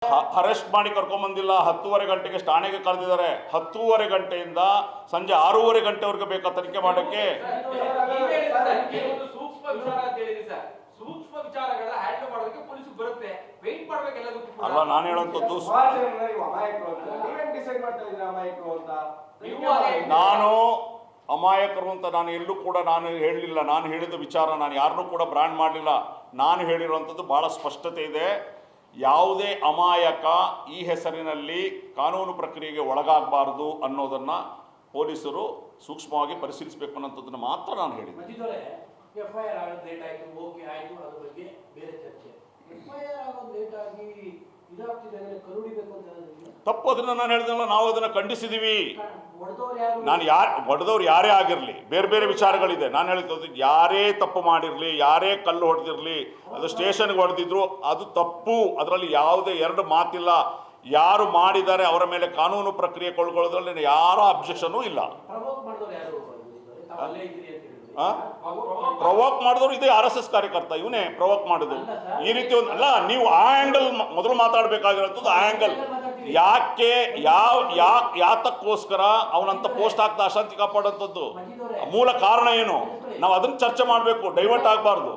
Arrest ಮಾಡಿ ಕರ್ಕೊಂಬಂದಿಲ್ಲ. 10:30 ಗಂಟೆಗೆ ಠಾಣೆಗೆ ಕರೆದಿದ್ದಾರೆ. 10:30 ಗಂಟೆಯಿಂದ ಸಂಜೆ 6:30 ಗಂಟೆವರೆಗೆ ಬೇಕಾ ತನಿಖೆ ಮಾಡೋಕ್ಕೆ? ಅಲ್ಲ, ನಾನು ಹೇಳುವಂಥದ್ದು ನಾನು ಅಮಾಯಕರು ಅಂತ ನಾನು ಎಲ್ಲೂ ಕೂಡ ನಾನು ಹೇಳಲಿಲ್ಲ. ನಾನು ಹೇಳಿದ ವಿಚಾರ ನಾನು ಯಾರನ್ನೂ ಕೂಡ ಬ್ರ್ಯಾಂಡ್ ಮಾಡಲಿಲ್ಲ. ನಾನು ಹೇಳಿರುವಂಥದ್ದು ಭಾಳ ಸ್ಪಷ್ಟತೆ ಇದೆ. ಯಾವುದೇ ಅಮಾಯಕ ಈ ಹೆಸರಿನಲ್ಲಿ ಕಾನೂನು ಪ್ರಕ್ರಿಯೆಗೆ ಒಳಗಾಗಬಾರ್ದು ಅನ್ನೋದನ್ನು ಪೊಲೀಸರು ಸೂಕ್ಷ್ಮವಾಗಿ ಪರಿಶೀಲಿಸಬೇಕು ಅನ್ನೋಂಥದ್ದನ್ನು ಮಾತ್ರ ನಾನು ಹೇಳಿದ್ದೆ. FIR ಆಗೋದು ಲೇಟ್ ಆಯಿತು, ಓಕೆ ಆಯಿತು, ಅದ್ರ ಬಗ್ಗೆ ಬೇರೆ ಚರ್ಚೆ. FIR ಆಗೋದು ಲೇಟ್ ಆಗಿ ಇದಾಗ್ತಿದೆ ಅಂದರೆ ಕರುಣಿಬೇಕು ಅಂತ ಹೇಳೋದಿಲ್ಲ. ತಪ್ಪು, ಅದನ್ನು ನಾನು ಹೇಳಿದ್ನಲ್ಲ, ನಾವು ಅದನ್ನು ಖಂಡಿಸಿದ್ದೀವಿ. ನಾನು ಹೊಡೆದವ್ರು ಯಾರೇ ಆಗಿರಲಿ, ಬೇರೆ ಬೇರೆ ವಿಚಾರಗಳಿದೆ. ನಾನು ಹೇಳ್ತಿದ್ದು ಯಾರೇ ತಪ್ಪು ಮಾಡಿರಲಿ, ಯಾರೇ ಕಲ್ಲು ಹೊಡೆದಿರಲಿ, ಅದು ಸ್ಟೇಷನ್ಗೆ ಹೊಡೆದಿದ್ರು ಅದು ತಪ್ಪು. ಅದರಲ್ಲಿ ಯಾವುದೇ ಎರಡು ಮಾತಿಲ್ಲ. ಯಾರು ಮಾಡಿದ್ದಾರೆ ಅವರ ಮೇಲೆ ಕಾನೂನು ಪ್ರಕ್ರಿಯೆ ಕೊಳ್ಳೋದ್ರಲ್ಲಿ ಯಾರ ಅಬ್ಜೆಕ್ಷನೂ ಇಲ್ಲ. ಪ್ರವೋಕ್ ಮಾಡಿದವರು ಇದೇ RSS ಕಾರ್ಯಕರ್ತ, ಇವನೇ ಪ್ರವೋಕ್ ಮಾಡಿದ್ರು. ಈ ರೀತಿ ಒಂದು ಅಲ್ಲ, ನೀವು ಆ ಆ್ಯಂಗಲ್ ಮೊದಲು ಮಾತಾಡಬೇಕಾಗಿರೋಂಥದ್ದು. ಆ ಆ್ಯಂಗಲ್ ಯಾಕೆ ಯಾತಕ್ಕೋಸ್ಕರ ಅವನಂತ ಪೋಸ್ಟ್ ಹಾಕ್ತಾ ಅಶಾಂತಿ ಕಾಪಾಡೋಂಥದ್ದು ಮೂಲ ಕಾರಣ ಏನು, ನಾವು ಅದನ್ನು ಚರ್ಚೆ ಮಾಡಬೇಕು, ಡೈವರ್ಟ್ ಆಗಬಾರ್ದು.